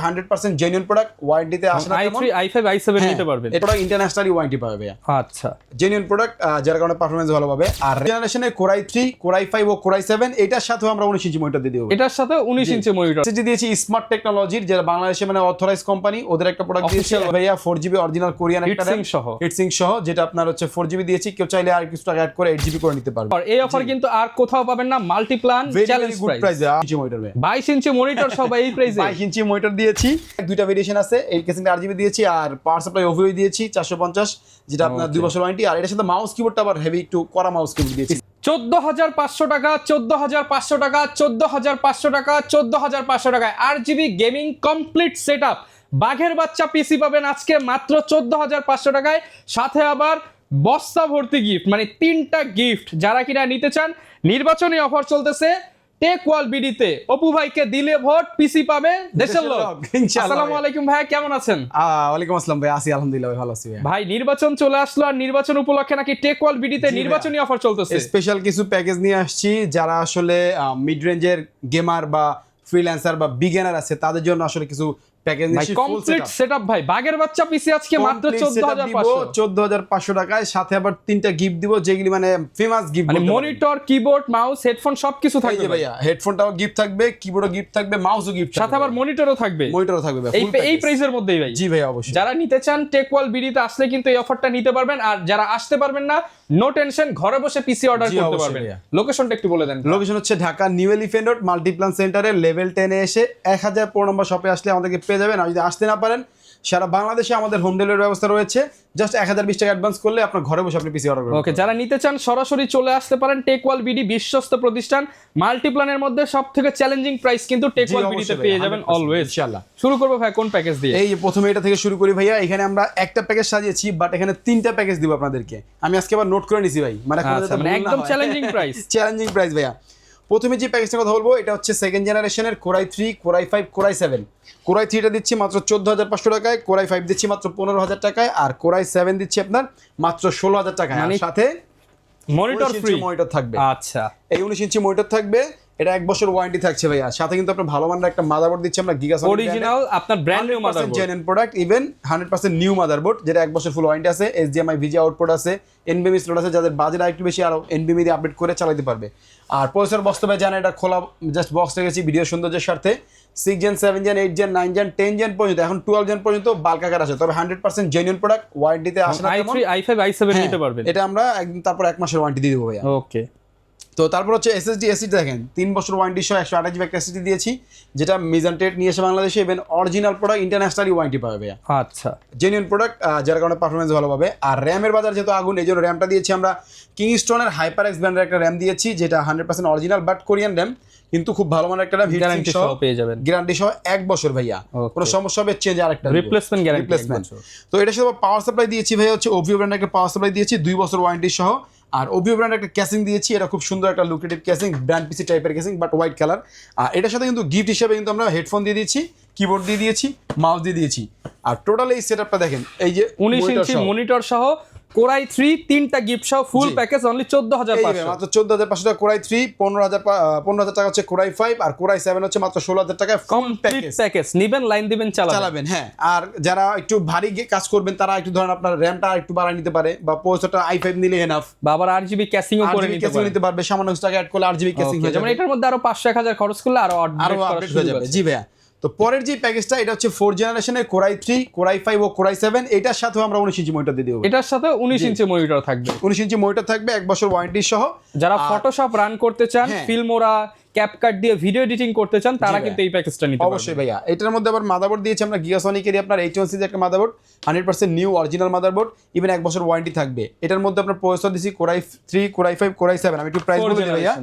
100% genuine product, ওয়ারেন্টিতে আসে না তেমন। i3 i5 i7 নিতে পারবেন। এটা ইন্টারন্যাশনালি ওয়ারেন্টি পাবে ভাইয়া। আচ্ছা, জেনুইন প্রোডাক্ট, যার কারণে পারফরম্যান্স ভালো পাবে। আর জেনারেশনের Core i3 Core i5 ও Core i7 এটার সাথেও আমরা 19 ইঞ্চি মনিটর দিয়ে দেব। এটার সাথে 19 ইঞ্চি মনিটর এসএসডি দিয়েছি স্মার্ট টেকনোলজির, যেটা বাংলাদেশে মানে অথরাইজ কোম্পানি, ওদের একটা প্রোডাক্ট দিয়েছি ভাইয়া 4GB অরিজিনাল কোরিয়ান একটা RAM হিটসিং সহ, যেটা আপনার হচ্ছে 4GB দিয়েছি। কেউ চাইলে আর কিছু টাকা অ্যাড করে 8GB করে নিতে পারবে। আর এই অফার কিন্তু আর কোথাও পাবেন না, Multiplan challenge price. 22 inch monitor ভাই, 22 ইঞ্চি মনিটর সব এই প্রাইসে। 22 ইঞ্চি মনিটর দিয়েছি, দুইটা ভেরিয়েশন আছে, 8 কেসিংটা RGB দিয়েছি, আর পাওয়ার সাপ্লাই ওভিও দিয়েছি 450, যেটা আপনার 2 বছর ওয়ারেন্টি। আর এটার সাথে মাউস কিবোর্ডটা আবার হেভি একটু কড়া মাউস কিবোর্ড দিয়েছি। 14,500 টাকা, 14,500 টাকা, 14,500 টাকা, 14,500 টাকায় RGB গেমিং কমপ্লিট সেটআপ বাঘের বাচ্চা পিসি পাবেন আজকে মাত্র 14,500 টাকায়। সাথে আবার বস্তা ভর্তি গিফট, মানে 3টা গিফট। যারা কিনা নিতে চান, নির্বাচনী অফার চলতেছে টেক ওয়াল বিডিতে। অপু ভাইকে দিলে ভোট, পিসি পাবে দেশের লোক। আসসালামু আলাইকুম ভাই, কেমন আছেন? ওয়ালাইকুম আসসালাম ভাই, আছি আলহামদুলিল্লাহ ভাই, ভালো আছি ভাই। ভাই নির্বাচন চলে আসলো, আর নির্বাচন উপলক্ষে নাকি টেক ওয়াল বিডিতে নির্বাচনী অফার চলতেছে। স্পেশাল কিছু প্যাকেজ নিয়ে আসছি, যারা আসলে মিড রেঞ্জের গেমার বা ফ্রিল্যান্সার বা বিগিনার আছে, তাদের জন্য আসলে কিছু প্যাকেজ নিয়ে কমপ্লিট সেটআপ ভাই। বাঘের বাচ্চা পিসি আজকে মাত্র 14,500 টাকায়, সাথে আবার 3টা গিফট দিব, যেগুলি মানে ফেমাস গিফট, মানে মনিটর, কিবোর্ড, মাউস, হেডফোন সবকিছু থাকবে ভাইয়া। হেডফোনটাও গিফট থাকবে, কিবোর্ডও গিফট থাকবে, মাউসও গিফট থাকবে, সাথে আবার মনিটরও থাকবে। মনিটরও থাকবে ভাই, এই প্রাইসের মধ্যেই ভাই। জি ভাই অবশ্যই। যারা নিতে চান টেক ওয়াল বিডিতে আসলে কিন্তু এই অফারটা নিতে পারবেন। আর যারা আসতে পারবেন না, নো টেনশন, ঘরে বসে পিসি অর্ডার করতে পারবেন। লোকেশনটা একটু বলে দেন। লোকেশন হচ্ছে Dhaka new elephant road Multiplan সেন্টারের লেভেল 10 এ এসে 1004 নম্বর শপে আসলে আমাদেরকে পেয়ে যাবেন। আর যদি আসতে না পারেন, সারা বাংলাদেশে আমাদের হোম ডেলিভারি ব্যবস্থা রয়েছে। জাস্ট 1020 টাকা অ্যাডভান্স করলে আপনার ঘরে বসে আপনি পিসি অর্ডার করবেন। ওকে, যারা নিতে চান সরাসরি চলে আসতে পারেন। টেক ওয়াল বিডি বিশ্বস্ত প্রতিষ্ঠান, মাল্টিপ্লানের মধ্যে সবথেকে চ্যালেঞ্জিং প্রাইস কিন্তু টেক ওয়াল বিডিতে পেয়ে যাবেন অলওয়েজ। ইনশাআল্লাহ। শুরু করব ভাই কোন প্যাকেজ দিয়ে? এই প্রথমে এটা থেকে শুরু করি ভাইয়া। এখানে আমরা একটা প্যাকেজ সাজিয়েছি, বাট এখানে 3টা প্যাকেজ দিব আপনাদেরকে। আমি আজকে আবার নোট করে নিছি ভাই, মানে একদম চ্যালেঞ্জিং প্রাইস। চ্যালেঞ্জিং প্রাইস ভাইয়া। প্রথমে যে প্যাকেজটার কথা বলবো, এটা হচ্ছে সেকেন্ড জেনারেশনের Core i3 Core i5 Core i7। Core i3 টা দিচ্ছি মাত্র 14,500 টাকায়, Core i5 দিচ্ছি মাত্র 15,000 টাকায়, আর Core i7 দিচ্ছি আপনার মাত্র 16,000 টাকায়। আর সাথে মনিটর ফ্রি মনিটর থাকবে। আচ্ছা, এই 19 ইঞ্চি মনিটর থাকবে, এটা 1 বছর ওয়ারেন্টি থাকছে ভাইয়া। সাথে কিন্তু আপনার ভালো মানের একটা মাদারবোর্ড দিচ্ছি আমরা, গিগাসনিক অরিজিনাল আপনার brand new motherboard, genuine product, even 100% new motherboard, যেটা 1 বছর ফুল ওয়ারেন্টি আছে। HDMI VGA আউটপুট আছে, NVMe স্লট আছে, যাদের বাজেট আরেকটু বেশি আরো NVMe দিয়ে আপডেট করে চালাতে পারবে। আর প্রসেসর বক্স তো ভাই জানেন, এটা খোলা জাস্ট বক্স রেখেছি ভিডিও সৌন্দর্যের স্বার্থে। 6 gen 7 gen 8 gen 9 gen 10 gen পর্যন্ত, এখন 12 জেন পর্যন্ত বাল্ক আকার আছে। তবে 100% জেনুইন প্রোডাক্ট, ওয়ারেন্টিতে আসে না তেমন। i3 i5 i7 নিতে পারবেন। এটা আমরা একদম তারপর 1 মাসের ওয়ারেন্টি দিয়ে দেব ভাইয়া। ওকে, তো তারপর হচ্ছে SSD দেখেন, 3 বছর ওয়ারেন্টি সহ 128GB একটা SSD দিয়েছি, যেটা মিজানটেড নিয়ে এসে বাংলাদেশে। Even original product, internationally warranty পাবে ভাইয়া। আচ্ছা, জেনুইন প্রোডাক্ট, যার কারণে পারফরমেন্স ভালো পাবে। আর র্যামের বাজার যেহেতু আগুন, এই জন্য র্যামটা দিয়েছি আমরা কিংস্টনের HyperX ব্র্যান্ডের একটা র্যাম দিয়েছি, যেটা 100% অরিজিনাল বাট কোরিয়ান র্যাম, কিন্তু খুব ভালো মানের একটা র্যাম, গ্যারান্টি সহ পেয়ে যাবেন। গ্যারান্টি সহ 1 বছর ভাইয়া, কোনো সমস্যা হবে চেঞ্জ আরেকটা রিপ্লেসমেন্ট গ্যারান্টি 1 বছর। তো এটা সাথে পাওয়ার সাপ্লাই দিয়েছি ভাইয়া, হচ্ছে ওভিও ব্র্যান্ডের একটা পাওয়ার সাপ্লাই দিয়েছি 2 বছর ওয়ারেন্টি সহ। আর ওভিও ব্র্যান্ডের একটা ক্যাসিং দিয়েছি, এটা খুব সুন্দর একটা লুকেটিভ ক্যাসিং, ব্র্যান্ড পিসি টাইপের ক্যাসিং, বাট হোয়াইট কালার। আর এটার সাথে কিন্তু গিফট হিসেবে কিন্তু আমরা হেডফোন দিয়ে দিয়েছি, কিবোর্ড দিয়ে দিয়েছি, মাউস দিয়ে দিয়েছি। আর টোটাল এই সেটআপটা দেখেন, এই যে 19 ইঞ্চি মনিটর সহ Core i3 3টা গিফট সহ ফুল প্যাকেজ অনলি 14,500, মাত্র 14,500 টাকা Core i3, 15,000 টাকা হচ্ছে Core i5, আর Core i7 হচ্ছে মাত্র 16,000 টাকায় কমপ্লিট প্যাকেজ। নিবেন, লাইন দিবেন, চালাবেন। হ্যাঁ, আর যারা একটু ভারী কাজ করবেন, তারা একটু ধরেন আপনার র্যামটা একটু বাড়ায় নিতে পারে, বা প্রসেসরটা i5 নিলে এনাফ, বা আবার RGB ক্যাসিংও করে নিতে পারবে। সামান্য টাকা অ্যাড করলে RGB ক্যাসিং হয়ে যাবে। মানে এটার মধ্যে আরো 500-1000 খরচ করলে আরো আপডেট হয়ে যাবে। জি ভাইয়া। তো পরের যে প্যাকেজটা, এটা হচ্ছে 4 জেনারেশনের Core i3 Core i5 ও Core i7, এটার সাথেও আমরা 19 ইঞ্চি মনিটর দিয়ে দেব। এটার সাথে 19 ইঞ্চি মনিটর থাকবে, 19 ইঞ্চি মনিটর থাকবে, 1 বছর ওয়ারেন্টি সহ। যারা ফটোশপ রান করতে চান, ফিল্মোরা, ক্যাপকাট দিয়ে ভিডিও এডিটিং করতে চান, তারা কিন্তু এই প্যাকেজটা নিতে পারবেন। অবশ্যই ভাইয়া। এটার মধ্যে আবার মাদারবোর্ড দিয়েছি আমরা গিগাসনিকেরই আপনার H1C এর একটা motherboard, 100% new original motherboard, even 1 বছর ওয়ারেন্টি থাকবে। এটার মধ্যে আপনার প্রসেসর দিয়েছি Core i3 Core i5 Core i7। আমি একটু প্রাইস বলে দিই ভাইয়া।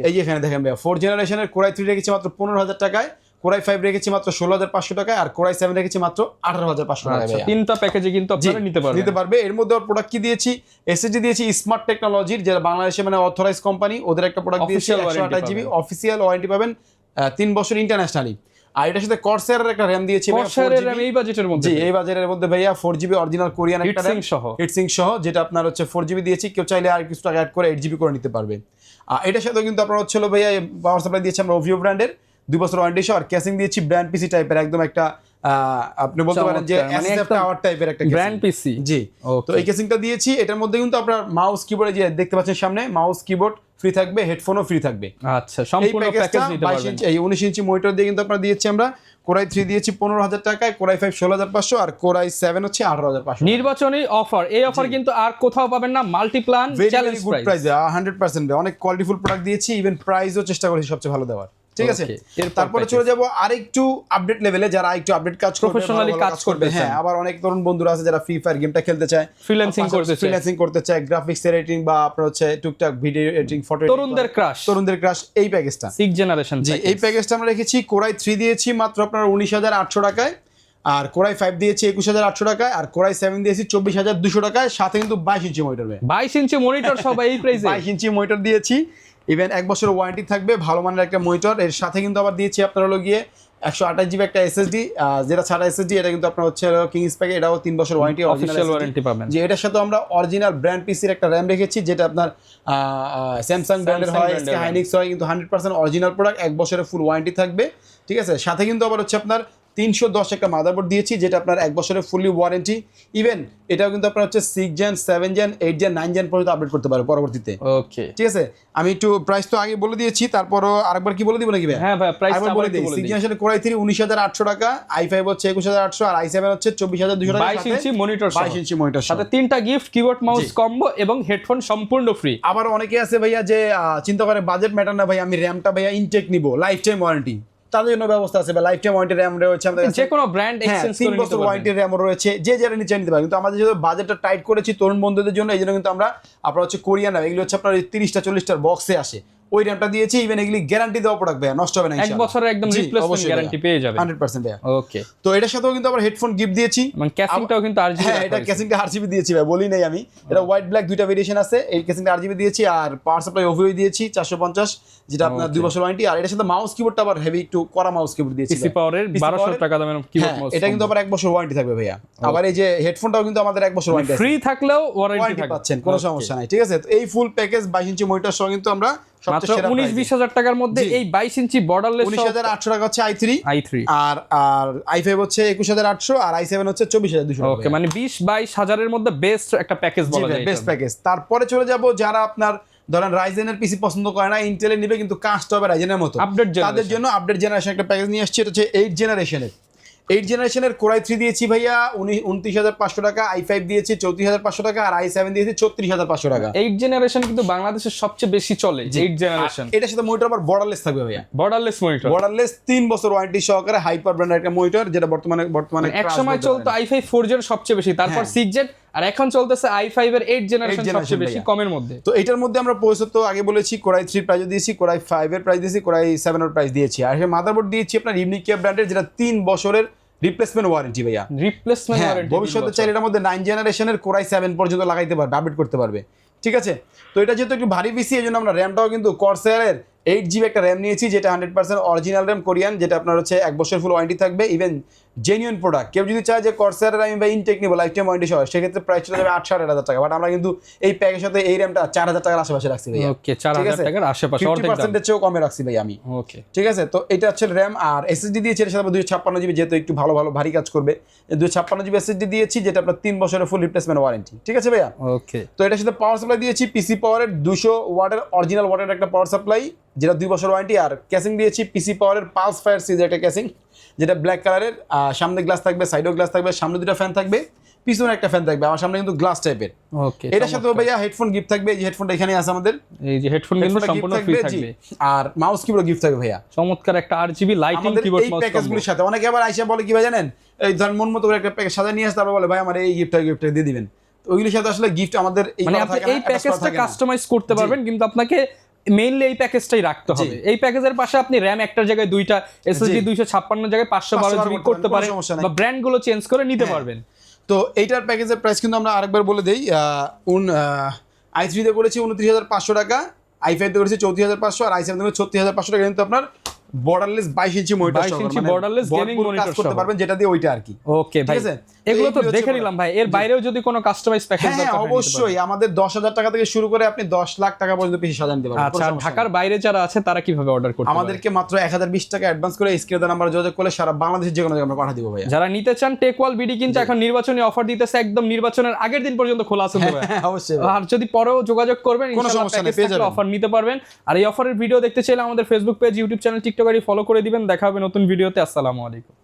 এই যে এখানে দেখেন ভাইয়া, 4 জেনারেশনের Core i3 রেখেছি মাত্র 15,000 টাকায়, Core i5 রেখেছি মাত্র 16,500 টাকায়, আর Core i7 রেখেছি মাত্র 18,500 টাকায় ভাইয়া। 3টা প্যাকেজে কিন্তু আপনারা নিতে পারবে। এর মধ্যে প্রোডাক্ট কি দিয়েছি, এসএসডি দিয়েছি স্মার্ট টেকনোলজির, যেটা বাংলাদেশে মানে অথরাইজ কোম্পানি, ওদের একটা প্রোডাক্ট দিয়েছি 128GB অফিসিয়াল ওয়ারেন্টি পাবেন, 3 বছর ইন্টারন্যাশনালি। আর এটার সাথে Corsair এর একটা RAM দিয়েছি, Corsair এর RAM এই বাজেটের মধ্যে। জি, এই বাজেটের মধ্যে ভাইয়া 4GB অরিজিনাল কোরিয়ান একটা RAM হিটসিং সহ, যেটা আপনার হচ্ছে 4GB দিয়েছি। কেউ চাইলে আর কিছু টাকা অ্যাড করে 8GB করে নিতে পারবে। আর এটার সাথে কিন্তু আপনার হচ্ছে ভাইয়া পাওয়ার সাপ্লাই দিয়েছি আমরা ওভিও ব্র্যান্ডের, 2 বছর ওয়ারেন্টি সহ, আর কেসিং দিয়েছি ব্র্যান্ড পিসি টাইপের একদম একটা আপনি বলতে পারেন যে চমৎকার, মানে এসএসএফ একদম টাওয়ার টাইপের একটা ব্র্যান্ড পিসি। জি। Okay. তো এই কেসিংটা দিয়েছি, এটার মধ্যে কিন্তু আপনার মাউস কিবোর্ডে যে দেখতে পাচ্ছেন সামনে মাউস কিবোর্ড ফ্রি থাকবে, হেডফোনও ফ্রি থাকবে। আচ্ছা, সম্পূর্ণ প্যাকেজ নিতে 22 পারবেন। ইঞ্চি এই 19 ইঞ্চি মনিটর দিয়ে কিন্তু আপনারা দিয়েছি আমরা। কোরাই 3 দিয়েছি 15,000 টাকায়, কোরাই 5 16,500, আর কোরাই 7 হচ্ছে 18,500। নির্বাচনী অফার, এই অফার কিন্তু আর কোথাও পাবেন না, Multiplan challenge good price. Price 100%, অনেক কোয়ালিটিফুল প্রোডাক্ট দিয়েছি, ইভেন প্রাইসও চেষ্টা করেছি সবচেয়ে ভালো দেওয়ার। ঠিক আছে, তারপরে চলে যাব আরেকটু আপডেট লেভেলে, যারা একটু আপডেট কাজ করবে, প্রফেশনালি কাজ করবে। হ্যাঁ, আবার অনেক তরুণ বন্ধুরা আছে যারা ফ্রি ফায়ার গেমটা খেলতে চায়, ফ্রিল্যান্সিং করতে চায়, গ্রাফিক্স এডিটিং বা আপনার হচ্ছে টুকটাক ভিডিও এডিটিং, ফটো এডিটিং, তরুণদের ক্রাশ এই প্যাকেজটা 6 জেনারেশন। জি, এই প্যাকেজটা আমরা রেখেছি। কোরাই 3 দিয়েছি মাত্র আপনার 19,800 টাকায়, আর কোরাই 5 দিয়েছি 21,800 টাকায়, আর কোরাই 7 দিয়েছি 24,200 টাকায়, সাথে কিন্তু 22 ইঞ্চি মনিটর। 22 ইঞ্চি মনিটর সব এই প্রাইসে, 22 ইঞ্চি মনিটর দিয়েছি, ইভেন 1 বছরের ওয়ারেন্টি থাকবে, ভালো মানের একটা মনিটর। এর সাথে কিন্তু আবার দিয়েছি আপনার হলো গিয়ে 128 জিবি একটা এসএসডি, যেটা ছাড়া এসএসডি, এটা কিন্তু আপনার হচ্ছে কিংস প্যাকে, এটাও 3 বছর ওয়ারেন্টি, অফিশিয়াল ওয়ারেন্টি পাবেন। যে এটার সাথে আমরা অরিজিনাল ব্র্যান্ড পিসির একটা র‍্যাম রেখেছি, যেটা আপনার স্যামসাং ব্র্যান্ডের হয়, SK Hynix হয়, কিন্তু 100% অরিজিনাল প্রোডাক্ট, 1 বছরের ফুল ওয়ারেন্টি থাকবে। ঠিক আছে, সাথে কিন্তু আবার হচ্ছে আপনার 310 একটা মাদারবোর্ড দিয়েছি, যেটা আপনার 1 বছরের ফুললি ওয়ারেন্টি। ইভেন এটাও কিন্তু আপনার হচ্ছে 6 জেন 7 জেন 8 জেন 9 জেন পর্যন্ত আপডেট করতে পারবে পরবর্তীতে। ওকে, ঠিক আছে, আমি একটু প্রাইস তো আগে বলে দিয়েছি, তারপরও আরেকবার কি বলে দিব নাকি ভাই? হ্যাঁ ভাই, প্রাইস বলে দিই। 6 জেনারেশন কোরাই 3 19,800 টাকা, i5 হচ্ছে 21,800, আর i7 হচ্ছে 24,200 টাকা, 22 ইঞ্চি মনিটর, 22 ইঞ্চি মনিটর সাথে 3টা গিফট, কিবোর্ড মাউস কম্বো এবং হেডফোন সম্পূর্ণ ফ্রি। আবার অনেকে আছে ভাইয়া যে চিন্তা করে বাজেট ম্যাটার না ভাই, আমি র‍্যামটা ভাইয়া ইনটেক নিব, লাইফ টাইম ওয়ারেন্টি, তাদের জন্য ব্যবস্থা আছে ভাই। লাইফ টাইম ওয়ারেন্টি র‍্যাম রয়েছে আমাদের কাছে, যে কোনো ব্র্যান্ড এক্সচেঞ্জ করে 3 নিতে বছর পারবেন। ওয়ারেন্টি র‍্যাম রয়েছে, যে যারা নিচে নিতে পারে। কিন্তু আমাদের যেহেতু বাজেটটা টাইট করেছি তরুণ বন্ধুদের জন্য, এই জন্য কিন্তু আমরা আপনার হচ্ছে কোরিয়ান র‍্যাম, এগুলো হচ্ছে আপনার 30টা 40টার বক্সে আসে, ওই র‍্যামটা দিয়েছি। ইভেন এগুলি গ্যারান্টি দেওয়া প্রোডাক্ট ভাইয়া, নষ্ট হবে না, 1 বছরের একদম রিপ্লেসমেন্ট গ্যারান্টি পেয়ে যাবেন 100% ভাইয়া। ওকে, তো এটার সাথেও কিন্তু আবার হেডফোন গিফট দিয়েছি, মানে ক্যাসিংটাও কিন্তু আরজিবি। হ্যাঁ, এটা ক্যাসিংটা আরজিবি দিয়েছি ভাই, বলি নাই আমি, এটা হোয়াইট ব্ল্যাক দুইটা ভেরিয়েশন আছে, এই ক্যাসিংটা আরজিবি দিয়েছি, আর পাওয়ার সাপ্লাই ওভিও দিয়েছি 450, যেটা আপনার 2 বছর ওয়ারেন্টি। আর এটার সাথে মাউস কিবোর্ডটা আবার হেভি একটু কড়া মাউস কিবোর্ড দিয়েছি, পিসি পাওয়ারের 1200 টাকা দামের কিবোর্ড মাউস, এটা কিন্তু আবার 1 বছর ওয়ারেন্টি থাকবে ভাইয়া। আবার এই যে হেডফোনটাও কিন্তু আমাদের 1 বছর ওয়ারেন্টি আছে, ফ্রি থাকলেও ওয়ারেন্টি থাকবে, পাচ্ছেন, কোনো সমস্যা নাই। ঠিক আছে, তো এই ফুল প্যাকেজ 22 ইঞ্চি মনিটর সহ কিন্তু আমরা মাত্র 19-20 হাজার টাকার মধ্যে এই 22 ইঞ্চি বর্ডারলেস 19,800 টাকা হচ্ছে i3, আর i5 হচ্ছে 21,800, আর i7 হচ্ছে 24,200 টাকা। ওকে, মানে 20-22 হাজারের মধ্যে বেস্ট একটা প্যাকেজ বলা যায়, বেস্ট প্যাকেজ। তারপরে চলে যাব যারা আপনার ধরেন রাইজেনের পিসি পছন্দ করে না, ইন্টেলের নিবে কিন্তু কাজটা হবে রাইজেনের মতো, তাদের জন্য আপডেট জেনারেশন একটা প্যাকেজ নিয়ে আসছে। এটা হচ্ছে 8 জেনারেশনের কোরাই 3 দিয়েছি ভাইয়া 29,500 টাকা, i5 দিয়েছি 34,500 টাকা, আর i7 দিয়েছি 36,500 টাকা। 8 জেনারেশন কিন্তু বাংলাদেশের সবচেয়ে বেশি চলে, 8 জেনারেশন। এটার সাথে মনিটর আবার বর্ডারলেস থাকবে ভাইয়া, বর্ডারলেস মনিটর, বর্ডারলেস 3 বছর ওয়ারেন্টি সহকারে হাইপার ব্র্যান্ডের একটা মনিটর, যেটা বর্তমানে এক সময় চলতো i5 4 জেন সবচেয়ে বেশি, তারপর 6 জেন, আর এখন চলতেছে i5 এর 8 জেনারেশন সবচেয়ে বেশি কমের মধ্যে। তো এটার মধ্যে আমরা প্রসেসর তো আগে বলেছি, কোরাই 3 প্রাইস দিয়েছি, কোরাই 5 এর প্রাইস দিয়েছি, কোরাই 7 এর প্রাইস দিয়েছি, আর মাদারবোর্ড দিয়েছি আপনার ইউনিকিয়া ব্র্যান্ডের, যেটা 3 বছরের রিপ্লেসমেন্ট ওয়ারেন্টি ভাইয়া, রিপ্লেসমেন্ট ওয়ারেন্টি। ভবিষ্যতে চাইলে এটার মধ্যে 9 জেনারেশনের কোরাই 7 পর্যন্ত লাগাইতে পারবে, আপডেট করতে পারবে। ঠিক আছে, তো এটা যেহেতু একটু ভারী পিসি, এই জন্য আমরা র‍্যামটাও কিন্তু কর্সায়ারের 8 জিবি একটা র‍্যাম নিয়েছি, যেটা 100% অরিজিনাল র‍্যাম কোরিয়ান, যেটা আপনার হচ্ছে 1 বছর ফুল ওয়ারেন্টি থাকবে। ইভেন জেনুইন প্রোডাক্ট, কেউ যদি চায় যে কর্সায়ারের আমি বা ইনটেক নিব লাইফ টাইম ওয়ারেন্টি সহ, সেক্ষেত্রে প্রাইস চলে যাবে 8,500 টাকা। বাট আমরা কিন্তু এই প্যাকের সাথে এই র‍্যামটা 4,000 টাকার আশেপাশে রাখছি ভাই। ওকে, 4,000 টাকার আশেপাশে, অর্ধেক দাম, 50% চেয়েও কমে রাখছি ভাই আমি। ওকে, ঠিক আছে, তো এটা হচ্ছে র‍্যাম, আর এসএসডি দিয়েছি এর সাথে 256 জিবি, যেহেতু একটু ভালো ভারী কাজ করবে, 256 জিবি এসএসডি দিয়েছি, যেটা আপনার 3 বছরের ফুল রিপ্লেসমেন্ট ওয়ারেন্টি। ঠিক আছে ভাইয়া, ওকে। তো এটার সাথে পাওয়ার সাপ্লাই দিয়েছি পিসি পাওয়ারের 200 ওয়াটের অরিজিনাল ওয়াটের একটা পাওয়ার সাপ্লাই, যেটা 2 বছর ওয়ারেন্টি, আর ক্যাসিং দিয়েছি পিসি পাওয়ারের পালস ফায়ার সিরিজের একটা ক্যাসিং, যেটা ব্ল্যাক কালারের, সামনে গ্লাস থাকবে, সাইডেও গ্লাস থাকবে, সামনে 2টা ফ্যান থাকবে, পিছনে একটা ফ্যান থাকবে, আমার সামনে কিন্তু গ্লাস টাইপের। ওকে, এটার সাথে ভাইয়া হেডফোন গিফট থাকবে, এই যে হেডফোনটা এখানে আছে আমাদের, এই যে হেডফোন কিন্তু সম্পূর্ণ ফ্রি থাকবে, আর মাউস কিবোর্ড গিফট থাকবে ভাইয়া, চমৎকার একটা RGB লাইটিং কিবোর্ড মাউস। এই প্যাকেজগুলোর সাথে অনেকে আবার আইসা বলে কি ভাই জানেন, এই ধরেন মন মতো করে একটা প্যাকেজ সাজা নিয়ে আসে, তারপর বলে ভাই আমার এই গিফটটা দিয়ে দিবেন। তো ওইগুলোর সাথে আসলে গিফট আমাদের মানে আপনি এই প্যাকেজটা কাস্টমাইজ করতে পারবেন, কিন্তু আপনাকে মেইনলি এই প্যাকেজটাই রাখতে হবে। এই প্যাকেজের পাশে আপনি র‍্যাম একটার জায়গায় 2টা, SSD 256 জায়গায় 512 জিবি করতে পারেন, বা ব্র্যান্ড গুলো চেঞ্জ করে নিতে পারবেন। তো এইটার প্যাকেজের প্রাইস কিন্তু আমরা আরেকবার বলে দেই, i3 তে করেছি 29,500 টাকা, i5 তে করেছি 34,500, আর i7 তে 36,500 টাকা। কিন্তু আপনার বর্ডারলেস 22 ইঞ্চি মনিটর, 22 ইঞ্চি বর্ডারলেস গেমিং মনিটর করতে পারবেন, যেটা দিয়ে ওইটা আর কি। ওকে ভাই, এগুলো তো এইগুলো হচ্ছে দেখে নিলাম ভাই, এর বাইরেও যদি কোনো কাস্টমাইজ প্যাকেজ হ্যাঁ অবশ্যই আমাদের 10,000 টাকা থেকে শুরু করে আপনি 10 লাখ টাকা পর্যন্ত পিসি সাজান দিতে পারবেন। আচ্ছা, ঢাকার বাইরে যারা আছে তারা কিভাবে অর্ডার করতে পারে? আমাদেরকে মাত্র 1020 টাকা অ্যাডভান্স করে স্ক্রিনে দেওয়া নাম্বারে যোগাযোগ করলে সারা বাংলাদেশের যে কোনো জায়গায় আমরা পাঠিয়ে দিব ভাই। যারা নিতে চান টেকওয়াল বিডি কিন্তু এখন নির্বাচনী অফার দিতেছে, একদম নির্বাচনের আগের দিন পর্যন্ত খোলা আছে ভাই। হ্যাঁ অবশ্যই। আর যদি পরেও যোগাযোগ করবেন কোনো ইনশাআল্লাহ সমস্যা নেই, প্যাকেজ পেয়ে থাকলে যাবেন। অফার নিতে পারবেন। আর এই অফারের ভিডিও দেখতে চাইলে আমাদের Facebook page, YouTube channel, TikTok ID follow করে দিবেন। দেখা হবে নতুন ভিডিওতে। আসসালামু আলাইকুম।